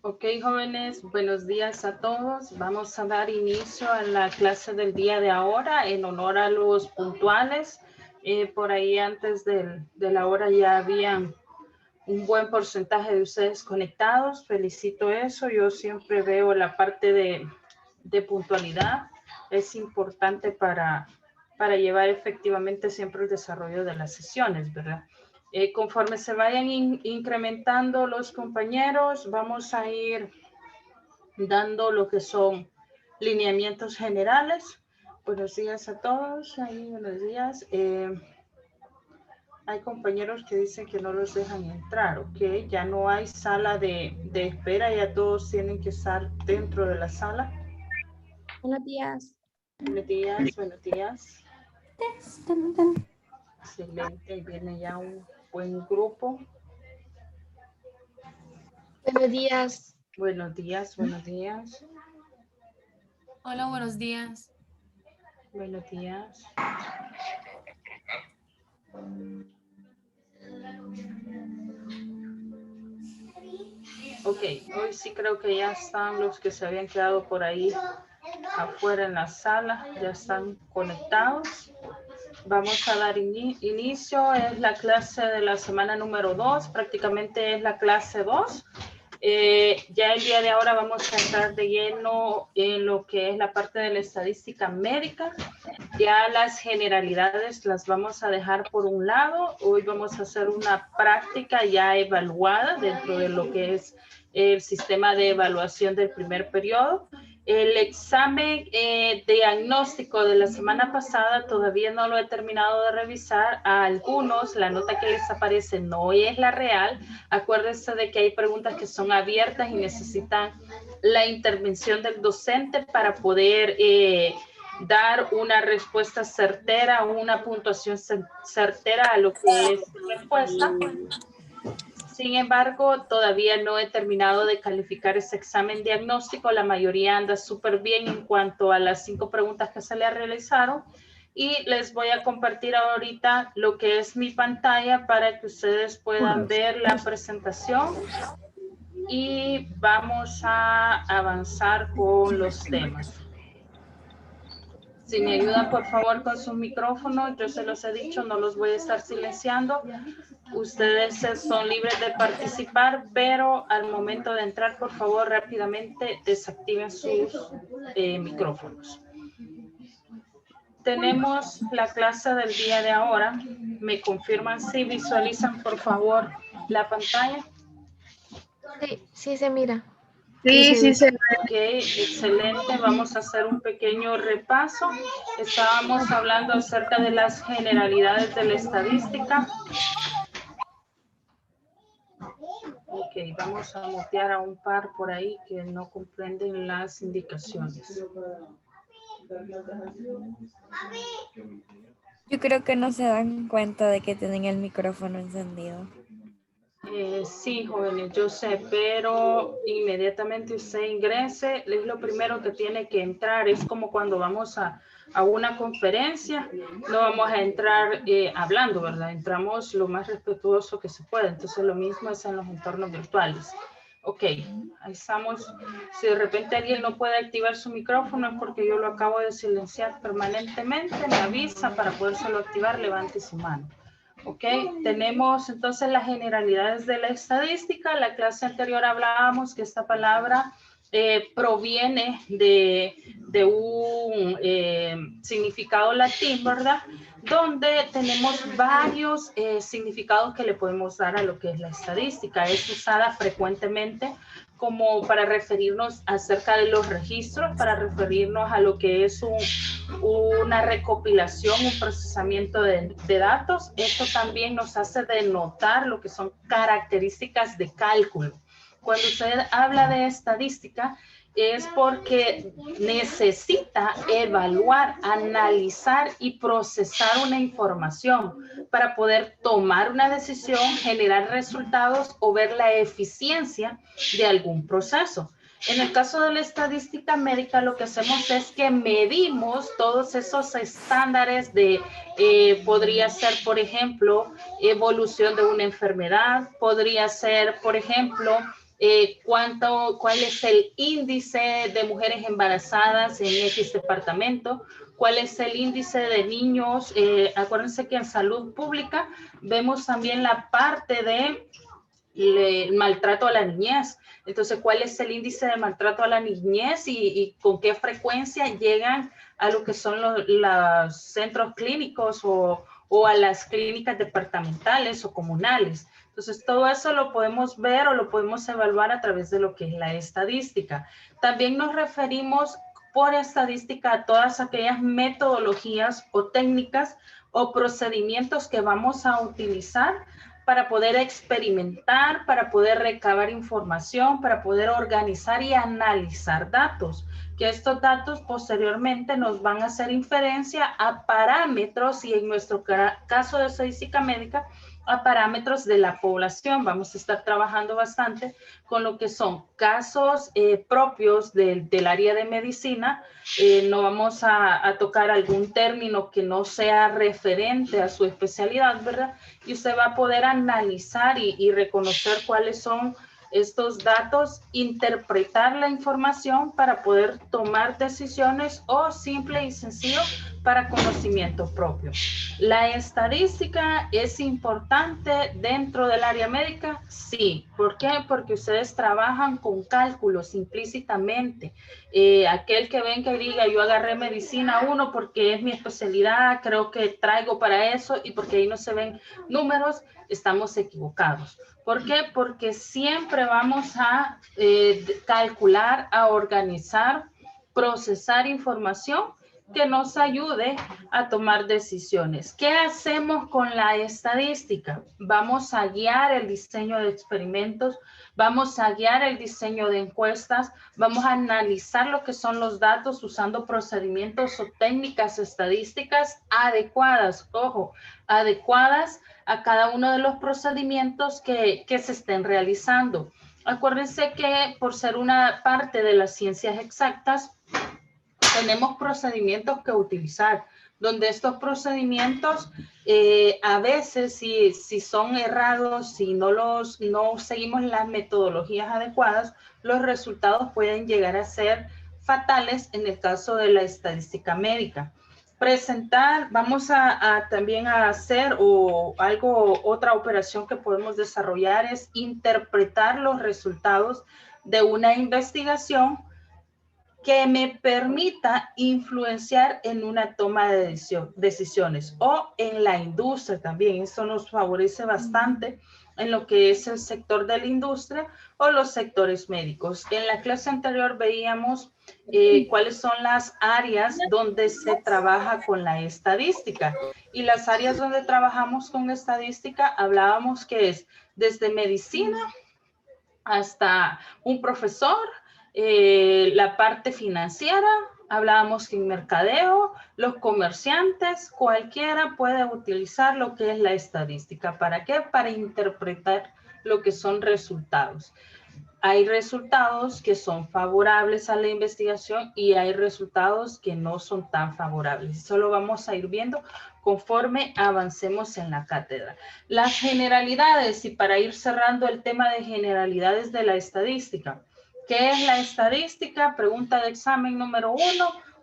Ok, jóvenes, buenos días a todos. Vamos a dar inicio a la clase del día de ahora en honor a los puntuales. Por ahí antes de la hora ya habían un buen porcentaje de ustedes conectados. Felicito eso. Yo siempre veo la parte de puntualidad. Es importante para llevar efectivamente siempre el desarrollo de las sesiones, ¿verdad? Conforme se vayan incrementando los compañeros, vamos a ir dando lo que son lineamientos generales. Buenos días a todos. Buenos días. Hay compañeros que dicen que no los dejan entrar, ¿ok? Ya no hay sala de espera, ya todos tienen que estar dentro de la sala. Buenos días. Buenos días, buenos días. Excelente, viene ya un buen grupo. Buenos días. Buenos días, buenos días. Hola, buenos días. Buenos días. Ok, hoy sí creo que ya están los que se habían quedado por ahí afuera en la sala, ya están conectados. Vamos a dar inicio, es la clase de la semana número 2, prácticamente es la clase 2. Ya el día de ahora vamos a entrar de lleno en lo que es la parte de la estadística médica. Ya las generalidades las vamos a dejar por un lado. Hoy vamos a hacer una práctica ya evaluada dentro de lo que es el sistema de evaluación del primer periodo. El examen diagnóstico de la semana pasada todavía no lo he terminado de revisar. A algunos la nota que les aparece no es la real. Acuérdense de que hay preguntas que son abiertas y necesitan la intervención del docente para poder dar una respuesta certera, una puntuación certera a lo que es la respuesta. Sin embargo, todavía no he terminado de calificar ese examen diagnóstico. La mayoría anda súper bien en cuanto a las 5 preguntas que se le realizaron. Y les voy a compartir ahorita lo que es mi pantalla para que ustedes puedan ver la presentación. Y vamos a avanzar con los temas. Si me ayudan, por favor, con sus micrófonos, yo se los he dicho, no los voy a estar silenciando. Ustedes son libres de participar, pero al momento de entrar, por favor, rápidamente desactiven sus micrófonos. Tenemos la clase del día de ahora. ¿Me confirman si visualizan, por favor, la pantalla? Sí se mira. Sí, se ve. Ok, excelente. Vamos a hacer un pequeño repaso. Estábamos hablando acerca de las generalidades de la estadística. Ok, vamos a mutear a un par por ahí que no comprenden las indicaciones. Yo creo que no se dan cuenta de que tienen el micrófono encendido. Sí, jóvenes, yo sé, pero inmediatamente usted ingrese, es lo primero que tiene que entrar. Es como cuando vamos a una conferencia, no vamos a entrar hablando, ¿verdad? Entramos lo más respetuoso que se puede. Entonces, lo mismo es en los entornos virtuales. Ok, ahí estamos. Si de repente alguien no puede activar su micrófono es porque yo lo acabo de silenciar permanentemente, me avisa para podérselo activar, levante su mano. Ok, tenemos entonces las generalidades de la estadística. La clase anterior hablábamos que esta palabra proviene de un significado latín, ¿verdad? Donde tenemos varios significados que le podemos dar a lo que es la estadística. Es usada frecuentemente como para referirnos acerca de los registros, para referirnos a lo que es una recopilación, un procesamiento de datos. Esto también nos hace denotar lo que son características de cálculo. Cuando usted habla de estadística, es porque necesita evaluar, analizar y procesar una información para poder tomar una decisión, generar resultados o ver la eficiencia de algún proceso. En el caso de la estadística médica, lo que hacemos es que medimos todos esos estándares de, podría ser, por ejemplo, evolución de una enfermedad, podría ser, por ejemplo, cuál es el índice de mujeres embarazadas en X departamento, cuál es el índice de niños. Acuérdense que en salud pública vemos también la parte de el maltrato a la niñez. Entonces, ¿cuál es el índice de maltrato a la niñez y con qué frecuencia llegan a lo que son los centros clínicos o a las clínicas departamentales o comunales? Entonces, todo eso lo podemos ver o lo podemos evaluar a través de lo que es la estadística. También nos referimos por estadística a todas aquellas metodologías o técnicas o procedimientos que vamos a utilizar para poder experimentar, para poder recabar información, para poder organizar y analizar datos, que estos datos posteriormente nos van a hacer inferencia a parámetros, y en nuestro caso de estadística médica, a parámetros de la población. Vamos a estar trabajando bastante con lo que son casos propios del área de medicina. No vamos a tocar algún término que no sea referente a su especialidad, ¿verdad? Y usted va a poder analizar y reconocer cuáles son estos datos, interpretar la información para poder tomar decisiones o simple y sencillo para conocimiento propio. ¿La estadística es importante dentro del área médica? Sí. ¿Por qué? Porque ustedes trabajan con cálculos implícitamente. Aquel que ven que diga yo agarré medicina 1 porque es mi especialidad, creo que traigo para eso y porque ahí no se ven números, estamos equivocados. ¿Por qué? Porque siempre vamos a calcular, a organizar, procesar información que nos ayude a tomar decisiones. ¿Qué hacemos con la estadística? Vamos a guiar el diseño de experimentos, vamos a guiar el diseño de encuestas, vamos a analizar lo que son los datos usando procedimientos o técnicas estadísticas adecuadas, ojo, adecuadas a cada uno de los procedimientos que se estén realizando. Acuérdense que por ser una parte de las ciencias exactas, tenemos procedimientos que utilizar, donde estos procedimientos a veces si son errados, si no seguimos las metodologías adecuadas, los resultados pueden llegar a ser fatales en el caso de la estadística médica. Presentar, vamos a también a hacer otra operación que podemos desarrollar es interpretar los resultados de una investigación que me permita influenciar en una toma de decisiones o en la industria también. Eso nos favorece bastante en lo que es el sector de la industria o los sectores médicos. En la clase anterior veíamos cuáles son las áreas donde se trabaja con la estadística. Y las áreas donde trabajamos con estadística hablábamos que es desde medicina hasta un profesor, la parte financiera, hablábamos que en mercadeo, los comerciantes, cualquiera puede utilizar lo que es la estadística. ¿Para qué? Para interpretar lo que son resultados. Hay resultados que son favorables a la investigación y hay resultados que no son tan favorables. Eso lo vamos a ir viendo conforme avancemos en la cátedra. Las generalidades, y para ir cerrando el tema de generalidades de la estadística. ¿Qué es la estadística? Pregunta de examen número 1.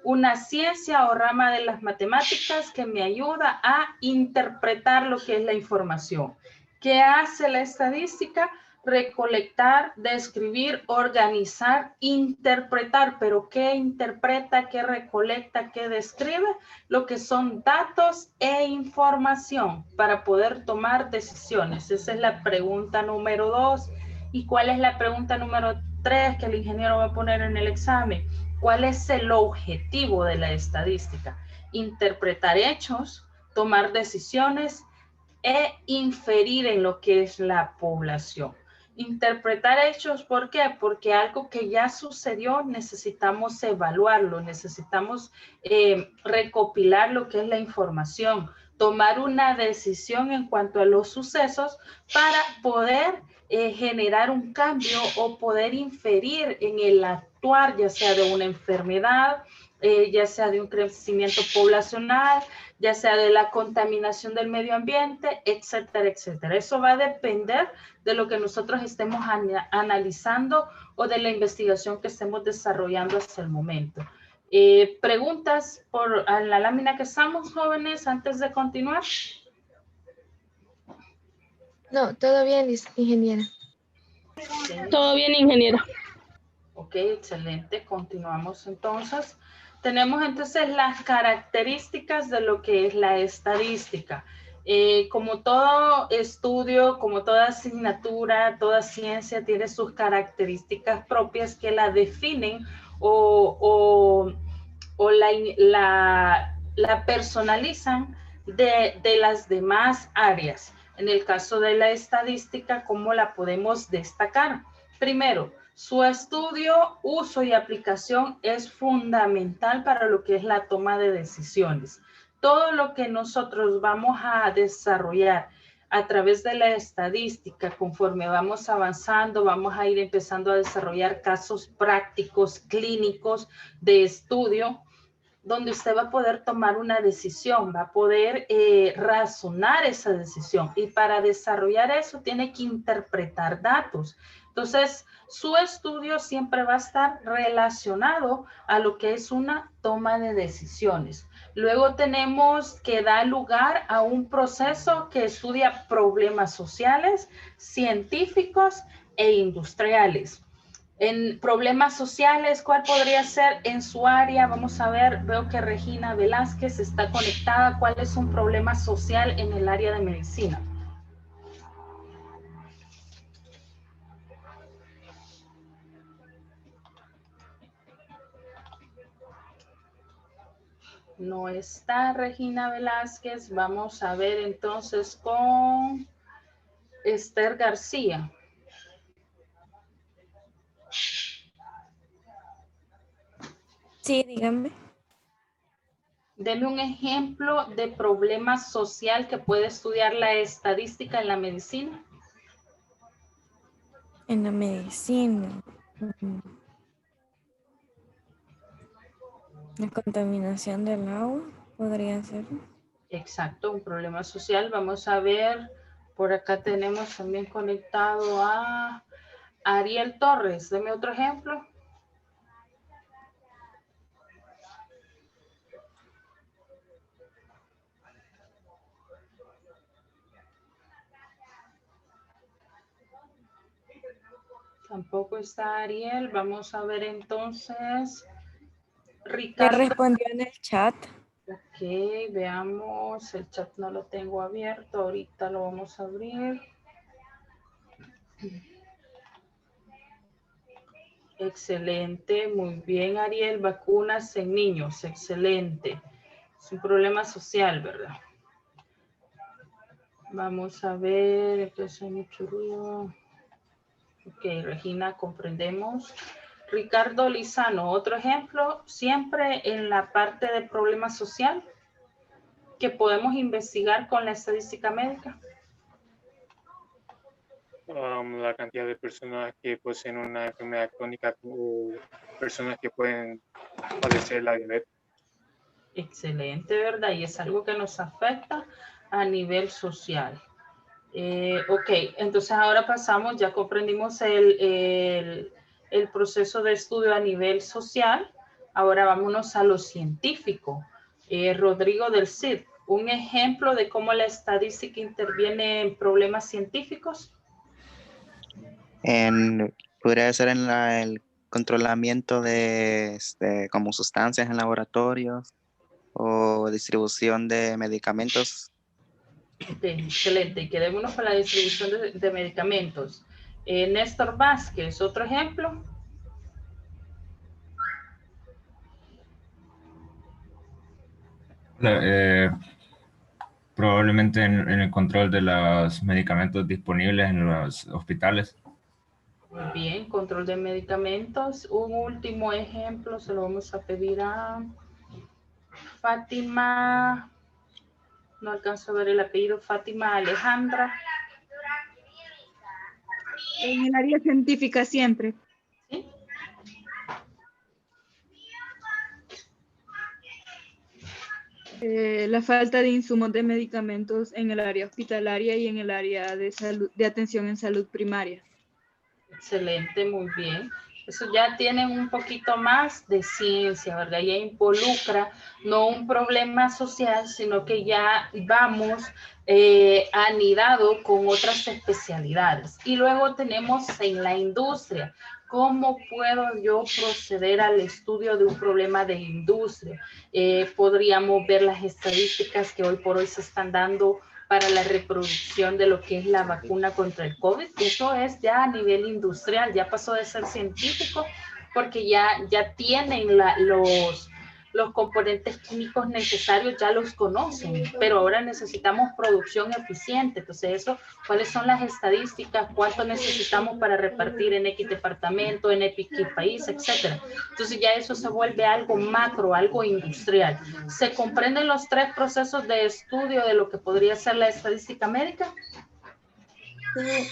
Una ciencia o rama de las matemáticas que me ayuda a interpretar lo que es la información. ¿Qué hace la estadística? Recolectar, describir, organizar, interpretar. ¿Pero qué interpreta, qué recolecta, qué describe? Lo que son datos e información para poder tomar decisiones. Esa es la pregunta número 2. ¿Y cuál es la pregunta número 3 que el ingeniero va a poner en el examen? ¿Cuál es el objetivo de la estadística? Interpretar hechos, tomar decisiones e inferir en lo que es la población. Interpretar hechos, ¿por qué? Porque algo que ya sucedió necesitamos evaluarlo, necesitamos recopilar lo que es la información, tomar una decisión en cuanto a los sucesos para poder generar un cambio o poder inferir en el actuar, ya sea de una enfermedad, ya sea de un crecimiento poblacional, ya sea de la contaminación del medio ambiente, etcétera, etcétera. Eso va a depender de lo que nosotros estemos analizando o de la investigación que estemos desarrollando hasta el momento. ¿Preguntas por la lámina que estamos, jóvenes, antes de continuar? No, todo bien, ingeniera. Sí. Todo bien, ingeniera. Ok, excelente. Continuamos entonces. Tenemos entonces las características de lo que es la estadística. Como todo estudio, como toda asignatura, toda ciencia tiene sus características propias que la definen o la personalizan de las demás áreas. En el caso de la estadística, ¿cómo la podemos destacar? Primero, su estudio, uso y aplicación es fundamental para lo que es la toma de decisiones. Todo lo que nosotros vamos a desarrollar a través de la estadística, conforme vamos avanzando, vamos a ir empezando a desarrollar casos prácticos, clínicos de estudio, donde usted va a poder tomar una decisión, va a poder razonar esa decisión. Y para desarrollar eso tiene que interpretar datos. Entonces, su estudio siempre va a estar relacionado a lo que es una toma de decisiones. Luego tenemos que dar lugar a un proceso que estudia problemas sociales, científicos e industriales. En problemas sociales, ¿cuál podría ser en su área? Vamos a ver, veo que Regina Velázquez está conectada. ¿Cuál es un problema social en el área de medicina? No está Regina Velázquez. Vamos a ver entonces con Esther García. Sí, dígame. Deme un ejemplo de problema social que puede estudiar la estadística en la medicina. En la medicina. La contaminación del agua podría ser. Exacto, un problema social. Vamos a ver, por acá tenemos también conectado a Ariel Torres. Deme otro ejemplo. Tampoco está Ariel. Vamos a ver entonces. ¿Qué Ricardo. respondió en el chat? Ok, veamos. El chat no lo tengo abierto. Ahorita lo vamos a abrir. Excelente, muy bien, Ariel. Vacunas en niños, excelente. Es un problema social, ¿verdad? Vamos a ver, entonces hay mucho ruido. Ok, Regina, comprendemos. Ricardo Lizano, otro ejemplo, siempre en la parte de problema social que podemos investigar con la estadística médica. La cantidad de personas que poseen una enfermedad crónica o personas que pueden padecer la diabetes. Excelente, ¿verdad? Y es algo que nos afecta a nivel social. Ok, entonces ahora pasamos, ya comprendimos el proceso de estudio a nivel social. Ahora vámonos a lo científico. Rodrigo del Cid, un ejemplo de cómo la estadística interviene en problemas científicos. Podría ser en el controlamiento de como sustancias en laboratorios o distribución de medicamentos. Ok, excelente. Y quedémonos con la distribución de medicamentos. Néstor Vázquez, otro ejemplo. Probablemente en el control de los medicamentos disponibles en los hospitales. Muy bien, control de medicamentos. Un último ejemplo se lo vamos a pedir a Fátima. No alcanzo a ver el apellido. Fátima Alejandra. En el área científica siempre. ¿Sí? La falta de insumos de medicamentos en el área hospitalaria y en el área de salud, de atención en salud primaria. Excelente, muy bien. Eso ya tiene un poquito más de ciencia, ¿verdad? Ya involucra no un problema social, sino que ya vamos anidado con otras especialidades. Y luego tenemos en la industria. ¿Cómo puedo yo proceder al estudio de un problema de industria? Podríamos ver las estadísticas que hoy por hoy se están dando para la reproducción de lo que es la vacuna contra el COVID. Eso es ya a nivel industrial, ya pasó de ser científico porque ya tienen los componentes químicos necesarios, ya los conocen, pero ahora necesitamos producción eficiente. Entonces eso, ¿cuáles son las estadísticas? ¿Cuánto necesitamos para repartir en X departamento, en X país, etcétera? Entonces ya eso se vuelve algo macro, algo industrial. ¿Se comprenden los tres procesos de estudio de lo que podría ser la estadística médica? Sí,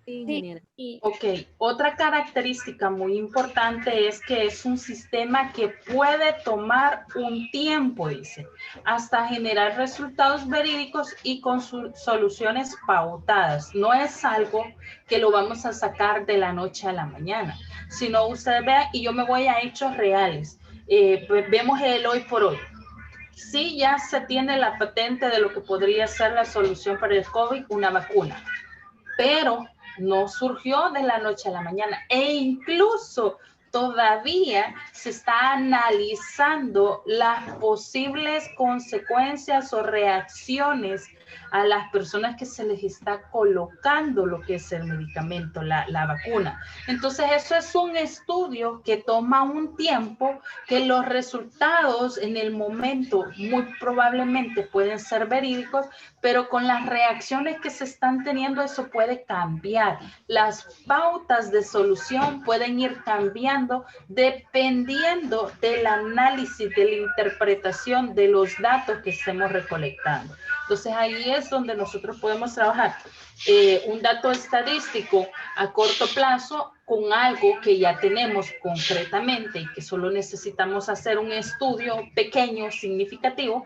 ingeniera. Ok, otra característica muy importante es que es un sistema que puede tomar un tiempo, dice, hasta generar resultados verídicos y con soluciones pautadas. No es algo que lo vamos a sacar de la noche a la mañana, sino usted vea, y yo me voy a hechos reales. Vemos el hoy por hoy. Sí, ya se tiene la patente de lo que podría ser la solución para el COVID, una vacuna, pero no surgió de la noche a la mañana e incluso todavía se está analizando las posibles consecuencias o reacciones a las personas que se les está colocando lo que es el medicamento, la vacuna. Entonces eso es un estudio que toma un tiempo, que los resultados en el momento muy probablemente pueden ser verídicos, pero con las reacciones que se están teniendo eso puede cambiar. Las pautas de solución pueden ir cambiando dependiendo del análisis, de la interpretación de los datos que estemos recolectando. Entonces ahí es donde nosotros podemos trabajar un dato estadístico a corto plazo con algo que ya tenemos concretamente y que solo necesitamos hacer un estudio pequeño, significativo,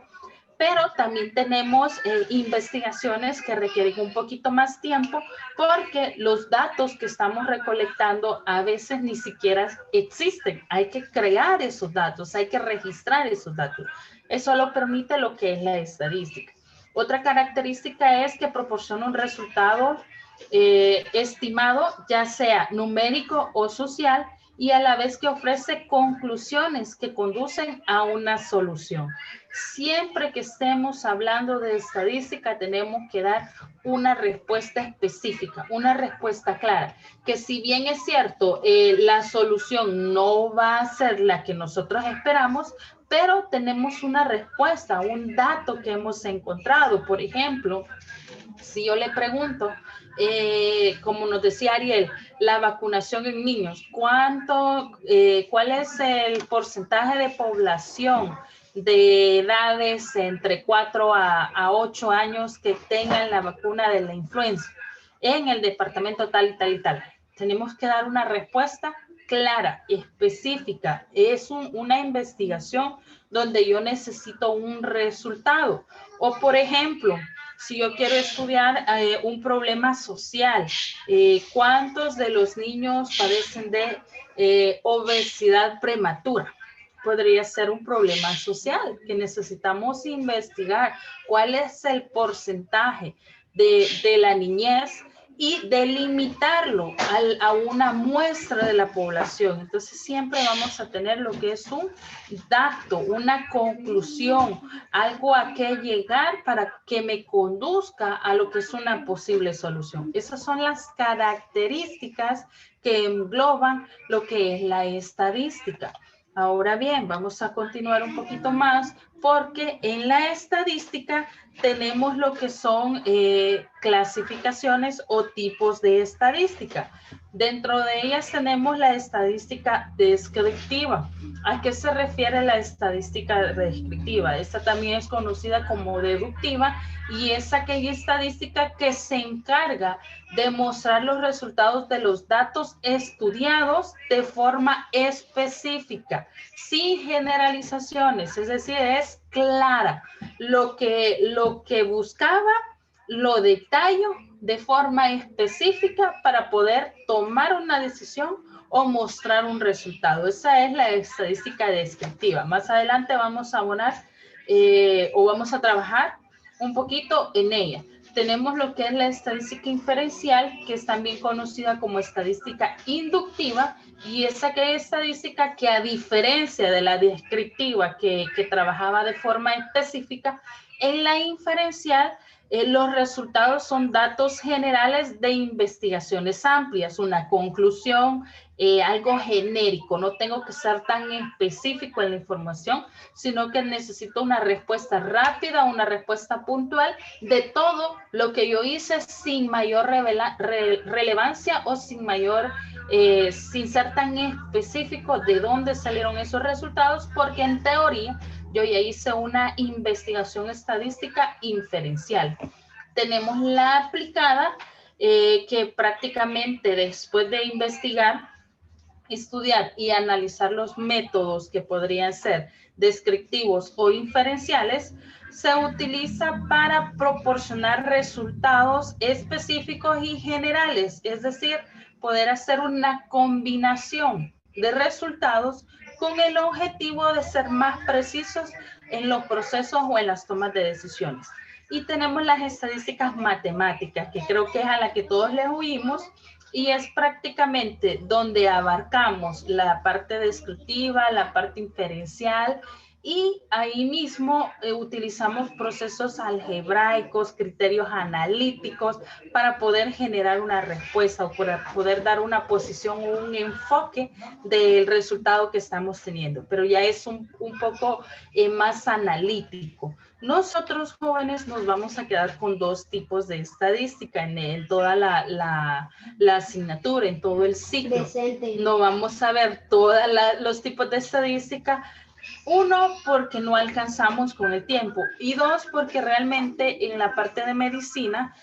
pero también tenemos investigaciones que requieren un poquito más tiempo porque los datos que estamos recolectando a veces ni siquiera existen. Hay que crear esos datos, hay que registrar esos datos. Eso lo permite lo que es la estadística. Otra característica es que proporciona un resultado estimado, ya sea numérico o social, y a la vez que ofrece conclusiones que conducen a una solución. Siempre que estemos hablando de estadística, tenemos que dar una respuesta específica, una respuesta clara, que si bien es cierto, la solución no va a ser la que nosotros esperamos, pero tenemos una respuesta, un dato que hemos encontrado. Por ejemplo, si yo le pregunto, como nos decía Ariel, la vacunación en niños, ¿cuál es el porcentaje de población de edades entre 4 a 8 años que tengan la vacuna de la influenza en el departamento tal y tal y tal? Tenemos que dar una respuesta clara, específica. Es una investigación donde yo necesito un resultado. O por ejemplo, si yo quiero estudiar un problema social, ¿cuántos de los niños padecen de obesidad prematura? Podría ser un problema social que necesitamos investigar. ¿Cuál es el porcentaje de la niñez? Y delimitarlo a una muestra de la población. Entonces siempre vamos a tener lo que es un dato, una conclusión, algo a qué llegar para que me conduzca a lo que es una posible solución. Esas son las características que engloban lo que es la estadística. Ahora bien, vamos a continuar un poquito más porque en la estadística tenemos lo que son clasificaciones o tipos de estadística. Dentro de ellas tenemos la estadística descriptiva. ¿A qué se refiere la estadística descriptiva? Esta también es conocida como deductiva y es aquella estadística que se encarga de mostrar los resultados de los datos estudiados de forma específica, sin generalizaciones, es decir, es clara. Lo que buscaba lo detallo de forma específica para poder tomar una decisión o mostrar un resultado. Esa es la estadística descriptiva. Más adelante vamos a abonar o vamos a trabajar un poquito en ella. Tenemos lo que es la estadística inferencial, que es también conocida como estadística inductiva, y esa estadística que, a diferencia de la descriptiva que trabajaba de forma específica, en la inferencial los resultados son datos generales de investigaciones amplias, una conclusión, algo genérico. No tengo que ser tan específico en la información, sino que necesito una respuesta rápida, una respuesta puntual de todo lo que yo hice sin mayor relevancia o sin ser tan específico de dónde salieron esos resultados, porque en teoría yo ya hice una investigación estadística inferencial. Tenemos la aplicada, que prácticamente después de investigar, estudiar y analizar los métodos que podrían ser descriptivos o inferenciales, se utiliza para proporcionar resultados específicos y generales, es decir, poder hacer una combinación de resultados con el objetivo de ser más precisos en los procesos o en las tomas de decisiones. Y tenemos las estadísticas matemáticas, que creo que es a la que todos les huimos, y es prácticamente donde abarcamos la parte descriptiva, la parte inferencial, y ahí mismo utilizamos procesos algebraicos, criterios analíticos para poder generar una respuesta o para poder dar una posición o un enfoque del resultado que estamos teniendo, pero ya es un poco más analítico. Nosotros jóvenes nos vamos a quedar con dos tipos de estadística en toda la asignatura, en todo el ciclo. No vamos a ver todos los tipos de estadística. Uno, porque no alcanzamos con el tiempo, y dos, porque realmente en la parte de medicina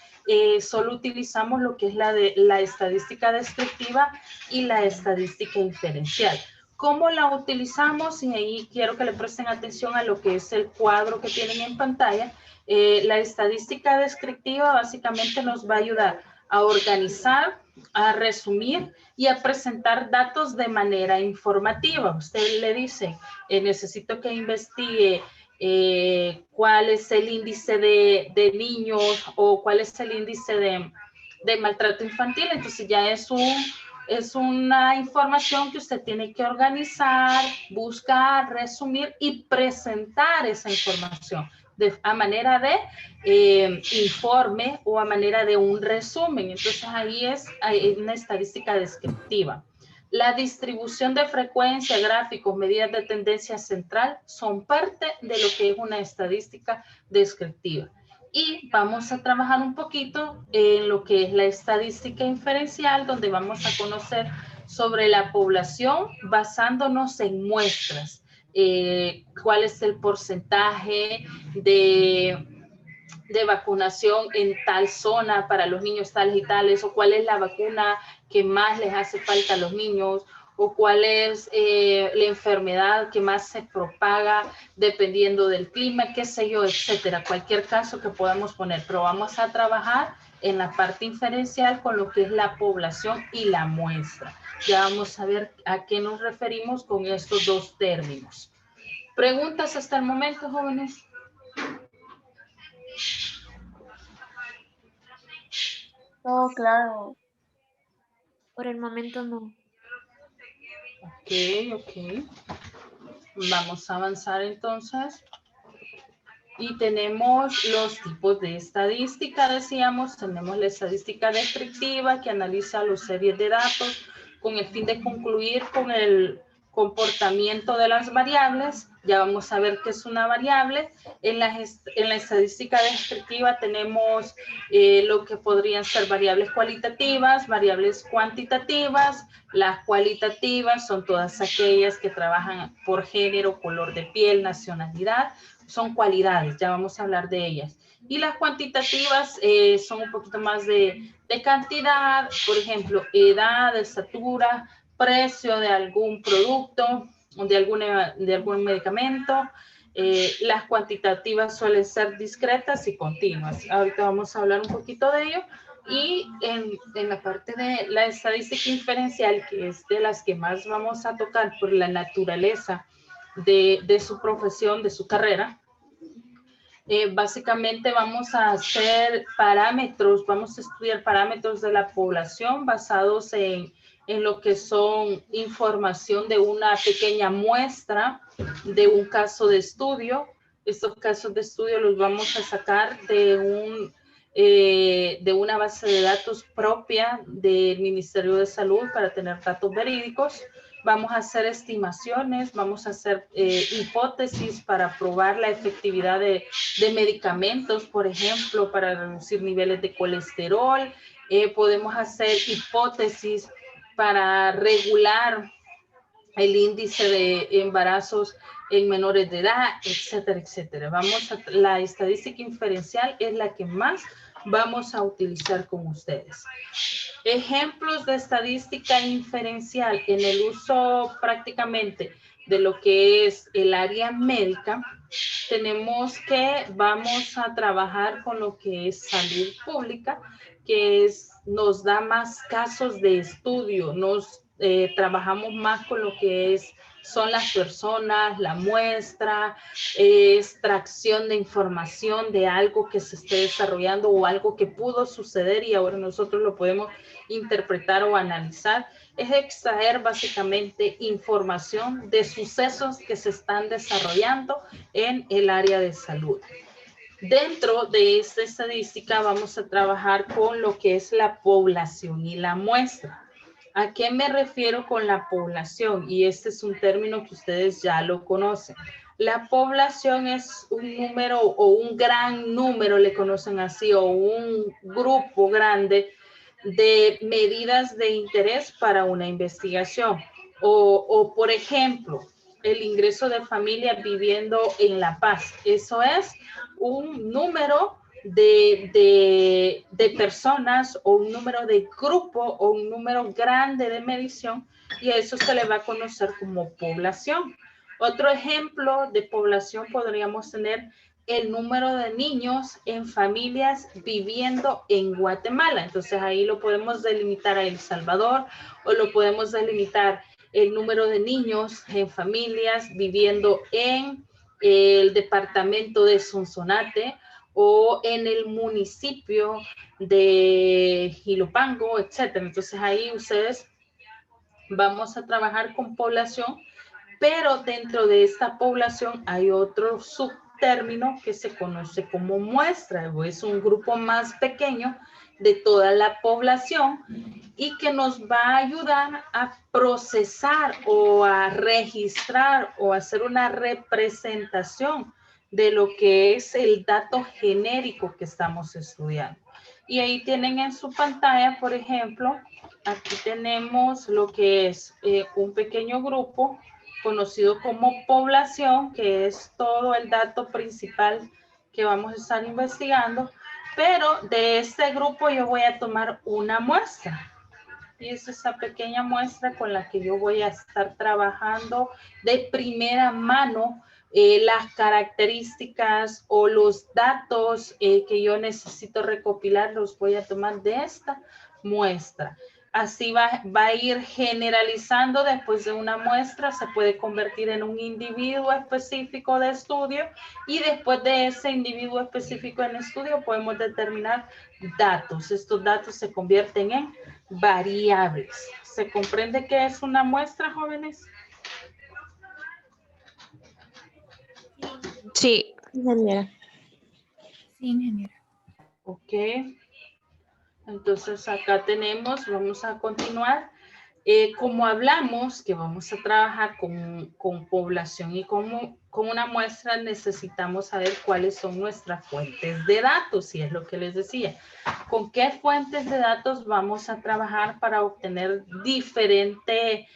solo utilizamos lo que es la estadística descriptiva y la estadística inferencial. ¿Cómo la utilizamos? Y ahí quiero que le presten atención a lo que es el cuadro que tienen en pantalla. La estadística descriptiva básicamente nos va a ayudar a organizar, a resumir y a presentar datos de manera informativa. Usted le dice, necesito que investigue cuál es el índice de niños o cuál es el índice de maltrato infantil. Entonces ya es una información que usted tiene que organizar, buscar, resumir y presentar esa información a manera de informe o a manera de un resumen. Entonces ahí es una estadística descriptiva. La distribución de frecuencia, gráficos, medidas de tendencia central son parte de lo que es una estadística descriptiva. Y vamos a trabajar un poquito en lo que es la estadística inferencial, donde vamos a conocer sobre la población basándonos en muestras. Cuál es el porcentaje de vacunación en tal zona para los niños tales y tales, o cuál es la vacuna que más les hace falta a los niños, o cuál es la enfermedad que más se propaga dependiendo del clima, qué sé yo, etcétera. Cualquier caso que podamos poner, pero vamos a trabajar en la parte inferencial con lo que es la población y la muestra. Ya vamos a ver a qué nos referimos con estos dos términos. ¿Preguntas hasta el momento, jóvenes? Todo claro. Por el momento no. Ok. Vamos a avanzar entonces. Y tenemos los tipos de estadística, decíamos. Tenemos la estadística descriptiva, que analiza los series de datos con el fin de concluir con el comportamiento de las variables. Ya vamos a ver qué es una variable. En la estadística descriptiva tenemos lo que podrían ser variables cualitativas, variables cuantitativas. Las cualitativas son todas aquellas que trabajan por género, color de piel, nacionalidad. Son cualidades, ya vamos a hablar de ellas. Y las cuantitativas son un poquito más de cantidad, por ejemplo, edad, estatura, precio de algún producto, de algún medicamento, Las cuantitativas suelen ser discretas y continuas. Ahorita vamos a hablar un poquito de ello. Y en la parte de la estadística inferencial, que es de las que más vamos a tocar por la naturaleza de su profesión, de su carrera, básicamente vamos a hacer parámetros, vamos a estudiar parámetros de la población basados en lo que son información de una pequeña muestra de un caso de estudio. Estos casos de estudio los vamos a sacar de una base de datos propia del Ministerio de Salud para tener datos verídicos. Vamos a hacer estimaciones, vamos a hacer hipótesis para probar la efectividad de medicamentos, por ejemplo, para reducir niveles de colesterol. Podemos hacer hipótesis para regular el índice de embarazos en menores de edad, etcétera, etcétera. La estadística inferencial es la que más vamos a utilizar con ustedes. Ejemplos de estadística inferencial en el uso prácticamente de lo que es el área médica. Tenemos que vamos a trabajar con lo que es salud pública, que nos da más casos de estudio, trabajamos más con lo que son las personas, la muestra, extracción de información de algo que se esté desarrollando o algo que pudo suceder y ahora nosotros lo podemos interpretar o analizar. Es extraer básicamente información de sucesos que se están desarrollando en el área de salud. Dentro de esta estadística vamos a trabajar con lo que es la población y la muestra. ¿A qué me refiero con la población? Y este es un término que ustedes ya lo conocen. La población es un número o un gran número, le conocen así, o un grupo grande de medidas de interés para una investigación. O por ejemplo, el ingreso de familias viviendo en La Paz. Eso es un número de personas o un número de grupo o un número grande de medición y a eso se le va a conocer como población. Otro ejemplo de población podríamos tener el número de niños en familias viviendo en Guatemala. Entonces ahí lo podemos delimitar a El Salvador o lo podemos delimitar el número de niños en familias viviendo en el departamento de Sonsonate o en el municipio de Ilopango, etcétera. Entonces ahí ustedes vamos a trabajar con población, pero dentro de esta población hay otro subtérmino que se conoce como muestra, o es un grupo más pequeño de toda la población y que nos va a ayudar a procesar o a registrar o hacer una representación de lo que es el dato genérico que estamos estudiando. Y ahí tienen en su pantalla, por ejemplo, aquí tenemos lo que es un pequeño grupo conocido como población, que es todo el dato principal que vamos a estar investigando, pero de este grupo yo voy a tomar una muestra. Y es esa pequeña muestra con la que yo voy a estar trabajando de primera mano las características o los datos que yo necesito recopilar, los voy a tomar de esta muestra. Así va a ir generalizando después de una muestra, se puede convertir en un individuo específico de estudio y después de ese individuo específico en estudio podemos determinar datos. Estos datos se convierten en variables. ¿Se comprende qué es una muestra, jóvenes? Sí, ingeniera. Sí, ingeniera. Ok. Entonces acá tenemos, vamos a continuar. Como hablamos que vamos a trabajar con población y con una muestra, necesitamos saber cuáles son nuestras fuentes de datos, y es lo que les decía. ¿Con qué fuentes de datos vamos a trabajar para obtener diferente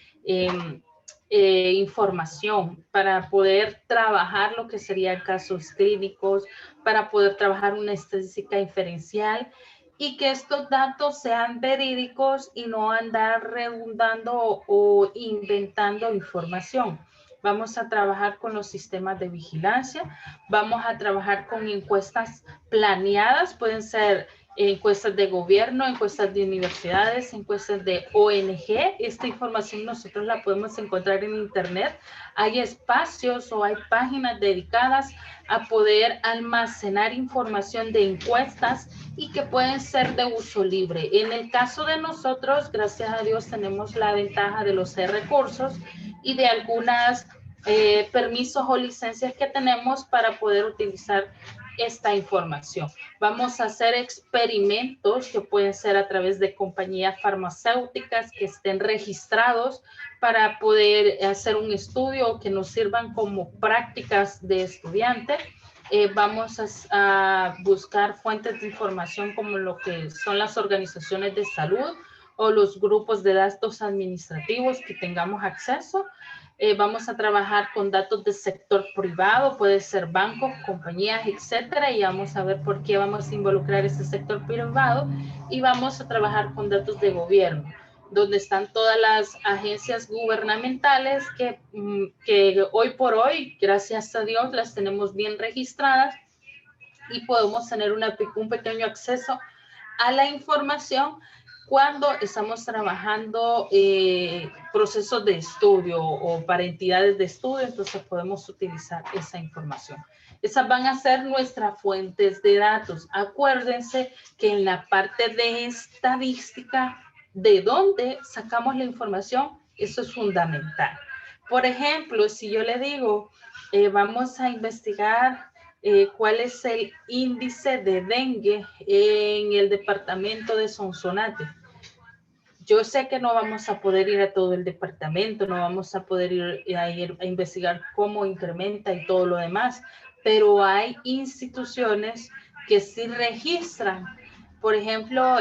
información, para poder trabajar lo que serían casos clínicos, para poder trabajar una estadística inferencial? Y que estos datos sean verídicos y no andar redundando o inventando información. Vamos a trabajar con los sistemas de vigilancia. Vamos a trabajar con encuestas planeadas. Pueden ser encuestas de gobierno, encuestas de universidades, encuestas de ONG. Esta información nosotros la podemos encontrar en internet. Hay espacios o hay páginas dedicadas a poder almacenar información de encuestas y que pueden ser de uso libre. En el caso de nosotros, gracias a Dios, tenemos la ventaja de los recursos y de algunas permisos o licencias que tenemos para poder utilizar esta información. Vamos a hacer experimentos que pueden ser a través de compañías farmacéuticas que estén registrados para poder hacer un estudio o que nos sirvan como prácticas de estudiante. Vamos a buscar fuentes de información como lo que son las organizaciones de salud o los grupos de datos administrativos que tengamos acceso. Vamos a trabajar con datos del sector privado, puede ser bancos, compañías, etcétera, y vamos a ver por qué vamos a involucrar ese sector privado, y vamos a trabajar con datos de gobierno, donde están todas las agencias gubernamentales que hoy por hoy, gracias a Dios, las tenemos bien registradas y podemos tener un pequeño acceso a la información cuando estamos trabajando procesos de estudio o para entidades de estudio. Entonces podemos utilizar esa información. Esas van a ser nuestras fuentes de datos. Acuérdense que en la parte de estadística, de dónde sacamos la información, eso es fundamental. Por ejemplo, si yo le digo, vamos a investigar cuál es el índice de dengue en el departamento de Sonsonate. Yo sé que no vamos a poder ir a todo el departamento, no vamos a poder ir a investigar cómo incrementa y todo lo demás, pero hay instituciones que sí registran, por ejemplo,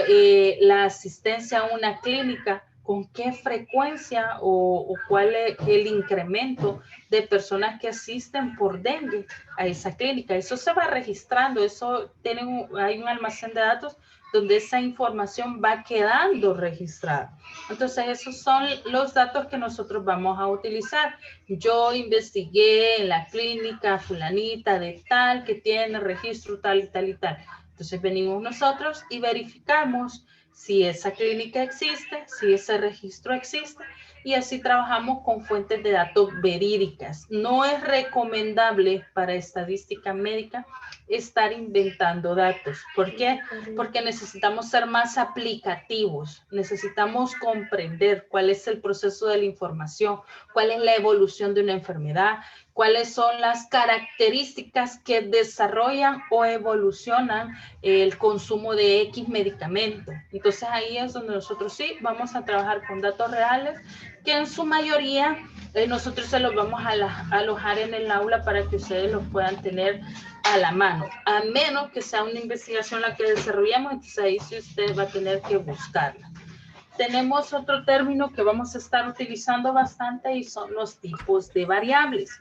la asistencia a una clínica, con qué frecuencia o cuál es el incremento de personas que asisten por dengue a esa clínica. Eso se va registrando, hay un almacén de datos donde esa información va quedando registrada. Entonces, esos son los datos que nosotros vamos a utilizar. Yo investigué en la clínica fulanita de tal, que tiene registro tal y tal y tal. Entonces, venimos nosotros y verificamos si esa clínica existe, si ese registro existe, y así trabajamos con fuentes de datos verídicas. No es recomendable para estadística médica estar inventando datos. ¿Por qué? Porque necesitamos ser más aplicativos, necesitamos comprender cuál es el proceso de la información, cuál es la evolución de una enfermedad, cuáles son las características que desarrollan o evolucionan el consumo de X medicamento. Entonces ahí es donde nosotros sí vamos a trabajar con datos reales, que en su mayoría nosotros se los vamos a alojar en el aula para que ustedes los puedan tener a la mano, a menos que sea una investigación la que desarrollamos. Entonces ahí sí usted va a tener que buscarla. Tenemos otro término que vamos a estar utilizando bastante y son los tipos de variables.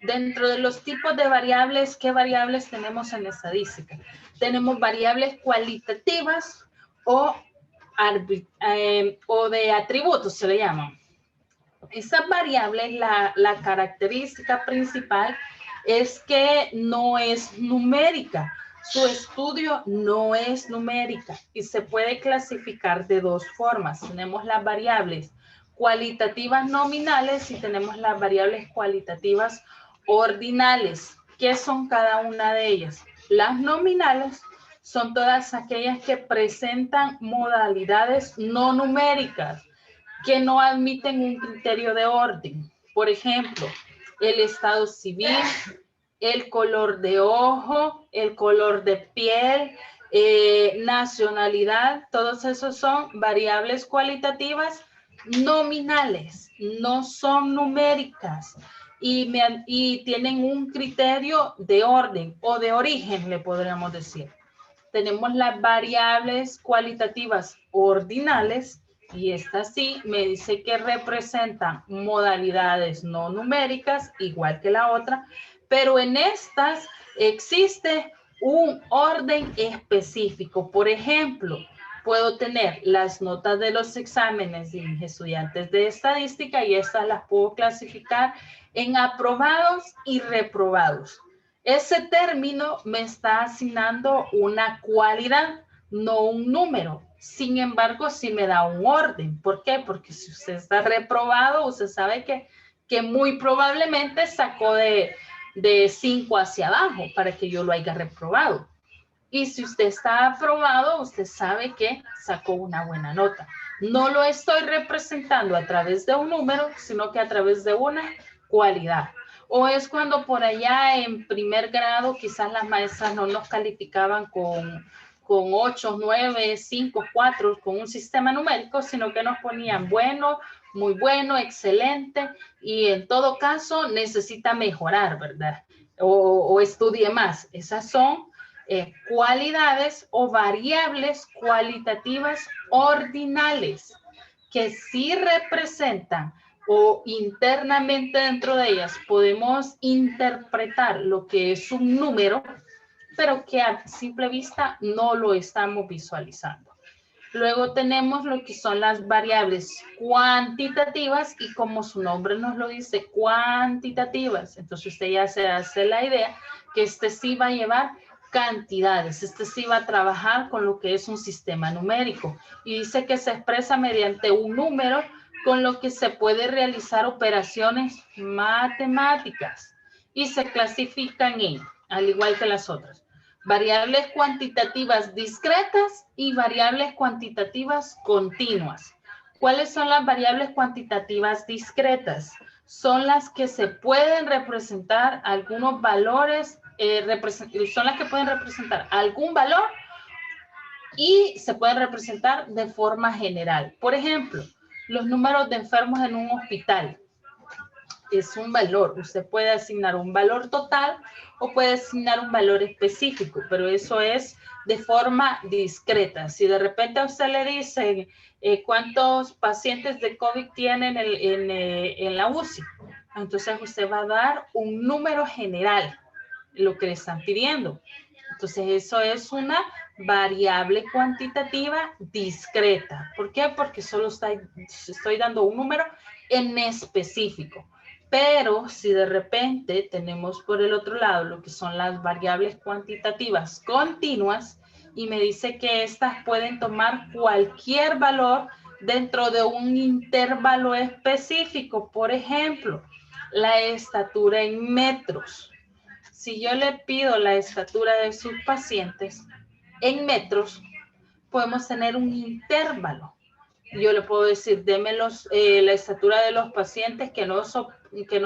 Dentro de los tipos de variables, ¿qué variables tenemos en estadística? Tenemos variables cualitativas o de atributos, se le llaman. Esas variables, la característica principal es que no es numérica. Su estudio no es numérica y se puede clasificar de dos formas. Tenemos las variables cualitativas nominales y tenemos las variables cualitativas ordinales. ¿Qué son cada una de ellas? Las nominales son todas aquellas que presentan modalidades no numéricas, que no admiten un criterio de orden. Por ejemplo, el estado civil, el color de ojo, el color de piel, nacionalidad, todos esos son variables cualitativas nominales, no son numéricas y tienen un criterio de orden o de origen, le podríamos decir. Tenemos las variables cualitativas ordinales, y esta sí me dice que representan modalidades no numéricas, igual que la otra, pero en estas existe un orden específico. Por ejemplo, puedo tener las notas de los exámenes de mis estudiantes de estadística y estas las puedo clasificar en aprobados y reprobados. Ese término me está asignando una cualidad, no un número. Sin embargo, sí me da un orden. ¿Por qué? Porque si usted está reprobado, usted sabe que muy probablemente sacó de 5 hacia abajo para que yo lo haya reprobado. Y si usted está aprobado, usted sabe que sacó una buena nota. No lo estoy representando a través de un número, sino que a través de una cualidad. O es cuando por allá en primer grado quizás las maestras no nos calificaban con 8, 9, 5, 4, con un sistema numérico, sino que nos ponían bueno, muy bueno, excelente, y en todo caso necesita mejorar, ¿verdad? O estudie más. Esas son cualidades o variables cualitativas ordinales que sí representan o internamente dentro de ellas podemos interpretar lo que es un número, pero que a simple vista no lo estamos visualizando. Luego tenemos lo que son las variables cuantitativas y como su nombre nos lo dice, cuantitativas. Entonces usted ya se hace la idea que este sí va a llevar cantidades. Este sí va a trabajar con lo que es un sistema numérico y dice que se expresa mediante un número con lo que se puede realizar operaciones matemáticas y se clasifican en, al igual que las otras, variables cuantitativas discretas y variables cuantitativas continuas. ¿Cuáles son las variables cuantitativas discretas? Son las que se pueden representar algunos valores, son las que pueden representar algún valor y se pueden representar de forma general. Por ejemplo, los números de enfermos en un hospital es un valor. Usted puede asignar un valor total o puede asignar un valor específico, pero eso es de forma discreta. Si de repente a usted le dicen cuántos pacientes de COVID tienen en la UCI, entonces usted va a dar un número general, lo que le están pidiendo. Entonces eso es una variable cuantitativa discreta. ¿Por qué? Porque solo estoy dando un número en específico. Pero si de repente tenemos por el otro lado lo que son las variables cuantitativas continuas y me dice que estas pueden tomar cualquier valor dentro de un intervalo específico. Por ejemplo, la estatura en metros. Si yo le pido la estatura de sus pacientes en metros, podemos tener un intervalo. Yo le puedo decir, deme la estatura de los pacientes que no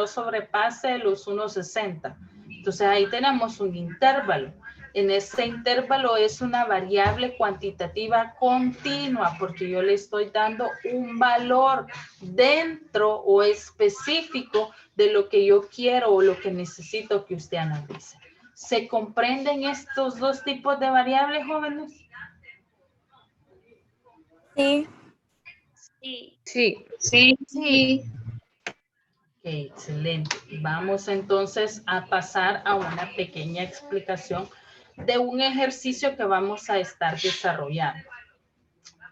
sobrepase los 1,60. Entonces ahí tenemos un intervalo. En ese intervalo es una variable cuantitativa continua porque yo le estoy dando un valor dentro o específico de lo que yo quiero o lo que necesito que usted analice. ¿Se comprenden estos dos tipos de variables, jóvenes? Sí. Sí. Sí. Excelente. Vamos entonces a pasar a una pequeña explicación de un ejercicio que vamos a estar desarrollando.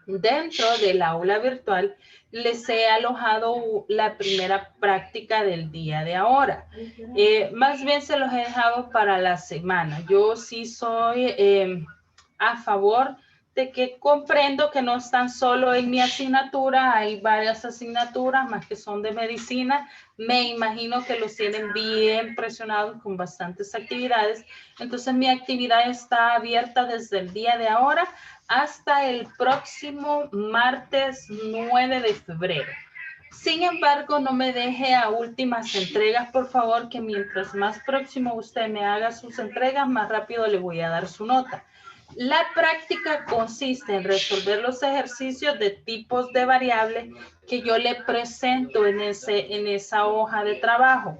Dentro del aula virtual les he alojado la primera práctica del día de ahora. Más bien se los he dejado para la semana. Yo sí soy a favor de que comprendo que no están solo en mi asignatura, hay varias asignaturas más que son de medicina. Me imagino que los tienen bien presionados con bastantes actividades. Entonces mi actividad está abierta desde el día de ahora hasta el próximo martes 9 de febrero. Sin embargo, no me deje a últimas entregas, por favor, que mientras más próximo usted me haga sus entregas, más rápido le voy a dar su nota. La práctica consiste en resolver los ejercicios de tipos de variables que yo le presento en esa hoja de trabajo.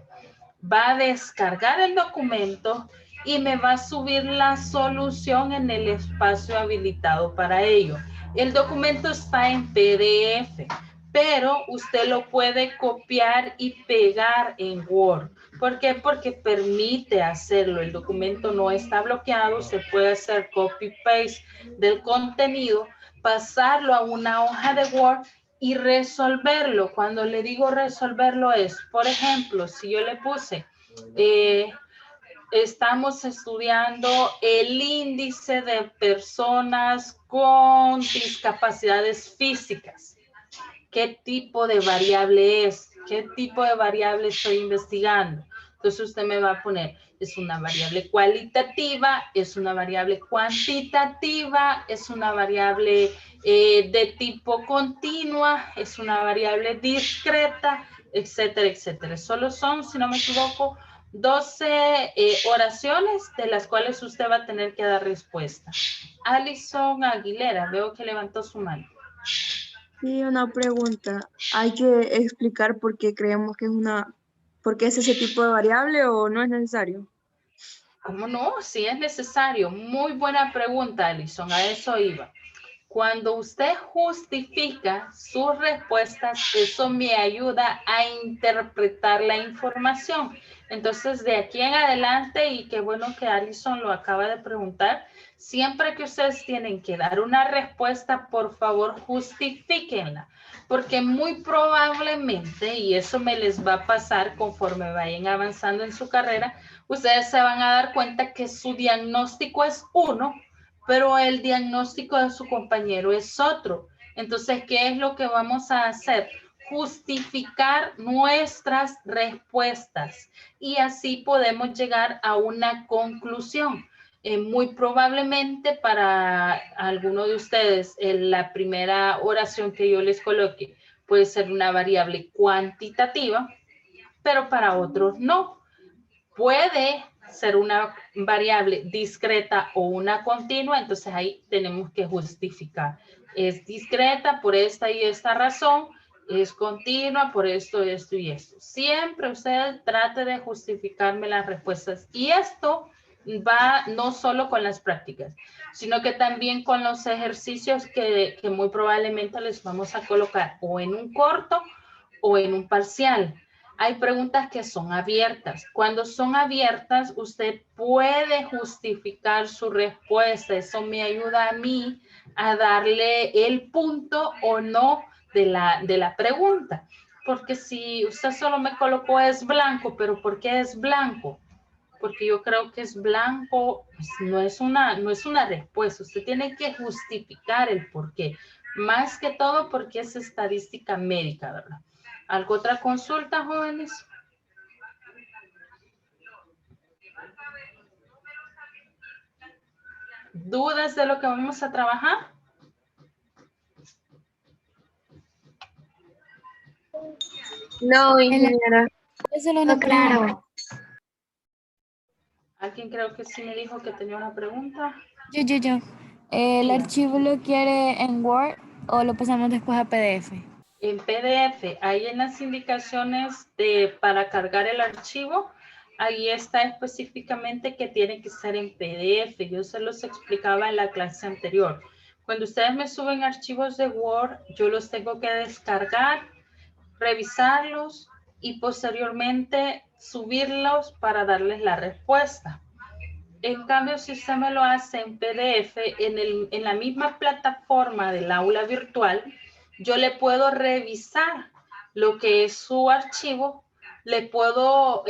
Va a descargar el documento y me va a subir la solución en el espacio habilitado para ello. El documento está en PDF, pero usted lo puede copiar y pegar en Word. ¿Por qué? Porque permite hacerlo. El documento no está bloqueado, se puede hacer copy-paste del contenido, pasarlo a una hoja de Word y resolverlo. Cuando le digo resolverlo es, por ejemplo, si yo le puse, estamos estudiando el índice de personas con discapacidades físicas. ¿Qué tipo de variable es? ¿Qué tipo de variable estoy investigando? Entonces usted me va a poner, es una variable cualitativa, es una variable cuantitativa, es una variable de tipo continua, es una variable discreta, etcétera, etcétera. Solo son, si no me equivoco, 12 oraciones de las cuales usted va a tener que dar respuesta. Alison Aguilera, veo que levantó su mano. Sí, una pregunta. ¿Hay que explicar por qué creemos que por qué es ese tipo de variable o no es necesario? ¿Cómo no? Sí es necesario. Muy buena pregunta, Alison. A eso iba. Cuando usted justifica sus respuestas, eso me ayuda a interpretar la información. Entonces, de aquí en adelante, y qué bueno que Alison lo acaba de preguntar, siempre que ustedes tienen que dar una respuesta, por favor, justifíquenla. Porque muy probablemente, y eso me les va a pasar conforme vayan avanzando en su carrera, ustedes se van a dar cuenta que su diagnóstico es uno, pero el diagnóstico de su compañero es otro. Entonces, ¿qué es lo que vamos a hacer? Justificar nuestras respuestas y así podemos llegar a una conclusión. Muy probablemente para alguno de ustedes, la primera oración que yo les coloque puede ser una variable cuantitativa, pero para otros no. Puede ser una variable discreta o una continua, entonces ahí tenemos que justificar. Es discreta por esta y esta razón, es continua por esto, esto y esto. Siempre usted trate de justificarme las respuestas y esto va no solo con las prácticas, sino que también con los ejercicios que muy probablemente les vamos a colocar o en un corto o en un parcial. Hay preguntas que son abiertas. Cuando son abiertas, usted puede justificar su respuesta. Eso me ayuda a mí a darle el punto o no de la pregunta. Porque si usted solo me colocó es blanco, pero ¿por qué es blanco? Porque yo creo que es blanco, pues no es una respuesta. Usted tiene que justificar el por qué. Más que todo porque es estadística médica, ¿verdad? ¿Alguna otra consulta, jóvenes? ¿Dudas de lo que vamos a trabajar? No, ingeniera. No, claro. ¿Alguien creo que sí me dijo que tenía una pregunta? Yo. ¿El archivo lo quiere en Word o lo pasamos después a PDF? En PDF, ahí en las indicaciones para cargar el archivo, ahí está específicamente que tiene que ser en PDF. Yo se los explicaba en la clase anterior. Cuando ustedes me suben archivos de Word, yo los tengo que descargar, revisarlos y posteriormente subirlos para darles la respuesta. En cambio, si usted me lo hace en PDF, en la misma plataforma del aula virtual, yo le puedo revisar lo que es su archivo, le puedo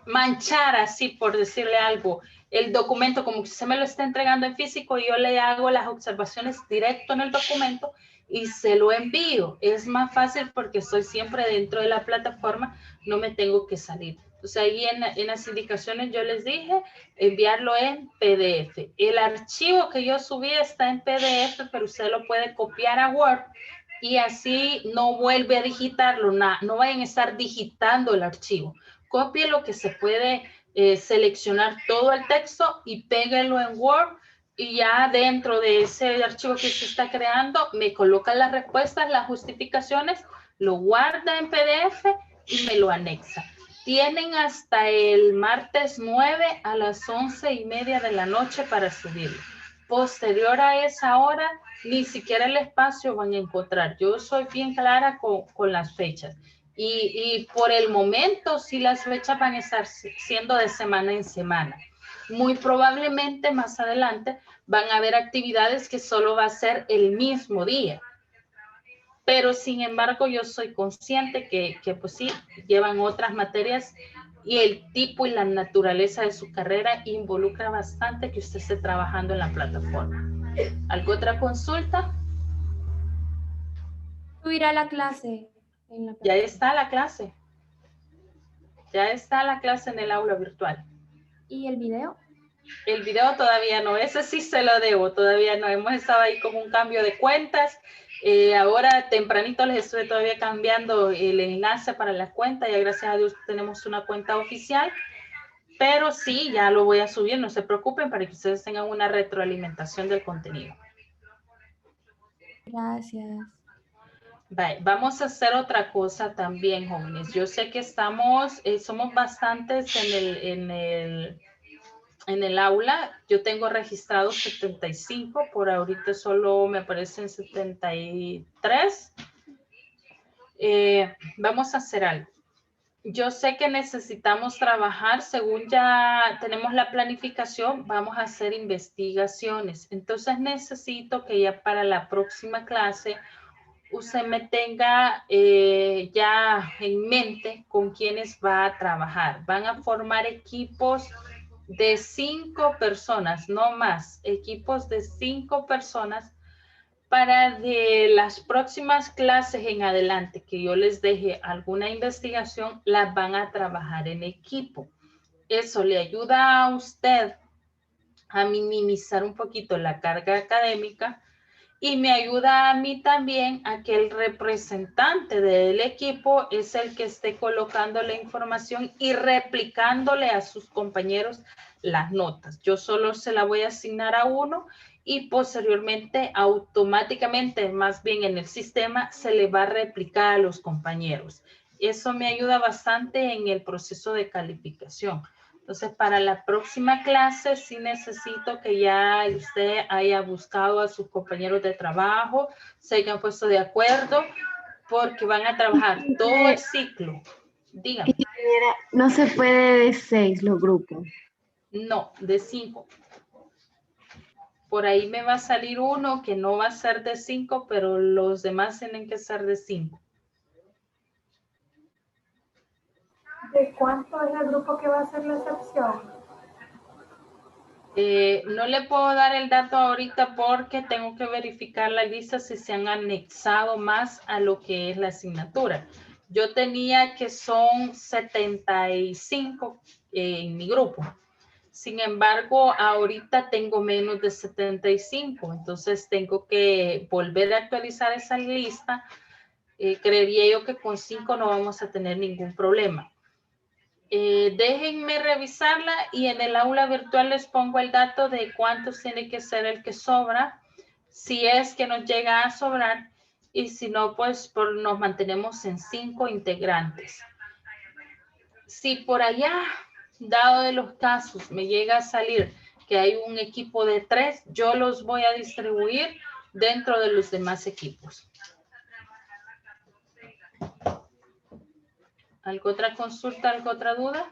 manchar así, por decirle algo, el documento como que se me lo está entregando en físico y yo le hago las observaciones directo en el documento y se lo envío. Es más fácil porque estoy siempre dentro de la plataforma, no me tengo que salir. Entonces ahí en las indicaciones yo les dije enviarlo en PDF. El archivo que yo subí está en PDF, pero usted lo puede copiar a Word y así no vuelve a digitarlo, no vayan a estar digitando el archivo. Copie lo que se puede seleccionar todo el texto y péguelo en Word y ya dentro de ese archivo que se está creando me coloca las respuestas, las justificaciones, lo guarda en PDF y me lo anexa. Tienen hasta el martes 9 a las 11:30 de la noche para subirlo. Posterior a esa hora, ni siquiera el espacio van a encontrar. Yo soy bien clara con las fechas. Y por el momento, sí las fechas van a estar siendo de semana en semana. Muy probablemente más adelante van a haber actividades que solo va a ser el mismo día. Pero sin embargo yo soy consciente que pues sí, llevan otras materias y el tipo y la naturaleza de su carrera involucra bastante que usted esté trabajando en la plataforma. ¿Alguna otra consulta? ¿Subirá la clase? Ya está la clase. Ya está la clase en el aula virtual. ¿Y el video? El video todavía no, ese sí se lo debo, todavía no. Hemos estado ahí con un cambio de cuentas. Ahora tempranito les estuve todavía cambiando el enlace para la cuenta. Ya gracias a Dios tenemos una cuenta oficial. Pero sí, ya lo voy a subir, no se preocupen para que ustedes tengan una retroalimentación del contenido. Gracias. Bye. Vamos a hacer otra cosa también, jóvenes. Yo sé que somos bastantes en el aula. Yo tengo registrados 75, por ahorita solo me aparecen 73. Vamos a hacer algo. Yo sé que necesitamos trabajar, según ya tenemos la planificación, vamos a hacer investigaciones. Entonces necesito que ya para la próxima clase usted me tenga ya en mente con quiénes va a trabajar. Van a formar equipos de 5 personas, no más, equipos de 5 personas para de las próximas clases en adelante que yo les deje alguna investigación, las van a trabajar en equipo. Eso le ayuda a usted a minimizar un poquito la carga académica y me ayuda a mí también a que el representante del equipo es el que esté colocando la información y replicándole a sus compañeros las notas. Yo solo se la voy a asignar a uno y posteriormente automáticamente, más bien en el sistema, se le va a replicar a los compañeros. Eso me ayuda bastante en el proceso de calificación. Entonces, para la próxima clase sí necesito que ya usted haya buscado a sus compañeros de trabajo, se hayan puesto de acuerdo, porque van a trabajar todo el ciclo. Dígame. No se puede de 6 los grupos. No, de 5. Por ahí me va a salir uno que no va a ser de 5, pero los demás tienen que ser de 5. ¿De cuánto es el grupo que va a hacer la excepción? No le puedo dar el dato ahorita porque tengo que verificar la lista si se han anexado más a lo que es la asignatura. Yo tenía que son 75 en mi grupo. Sin embargo, ahorita tengo menos de 75, entonces tengo que volver a actualizar esa lista. Creería yo que con 5 no vamos a tener ningún problema. Déjenme revisarla y en el aula virtual les pongo el dato de cuántos tiene que ser el que sobra, si es que nos llega a sobrar, y si no, pues nos mantenemos en 5 integrantes. Si por allá, dado de los casos, me llega a salir que hay un equipo de 3, yo los voy a distribuir dentro de los demás equipos. ¿Alguna otra consulta, alguna otra duda?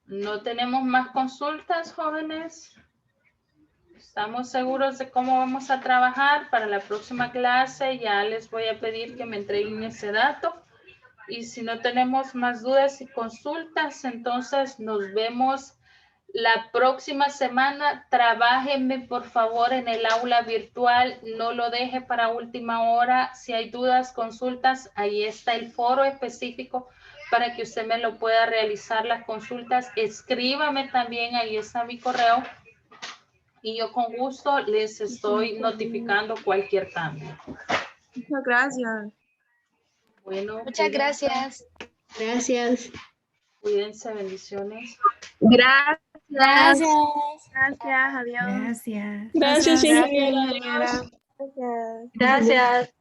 ¿No tenemos más consultas, jóvenes? ¿Estamos seguros de cómo vamos a trabajar? Para la próxima clase ya les voy a pedir que me entreguen ese dato. Y si no tenemos más dudas y consultas, entonces nos vemos la próxima semana. Trabájenme por favor en el aula virtual, no lo deje para última hora. Si hay dudas, consultas, ahí está el foro específico para que usted me lo pueda realizar las consultas. Escríbame también, ahí está mi correo y yo con gusto les estoy notificando cualquier cambio. Muchas gracias. Bueno, Muchas gracias. Gracias. Cuídense, bendiciones. Gracias. Gracias. Gracias, adiós. Gracias. Gracias, ingeniera. Gracias. Gracias.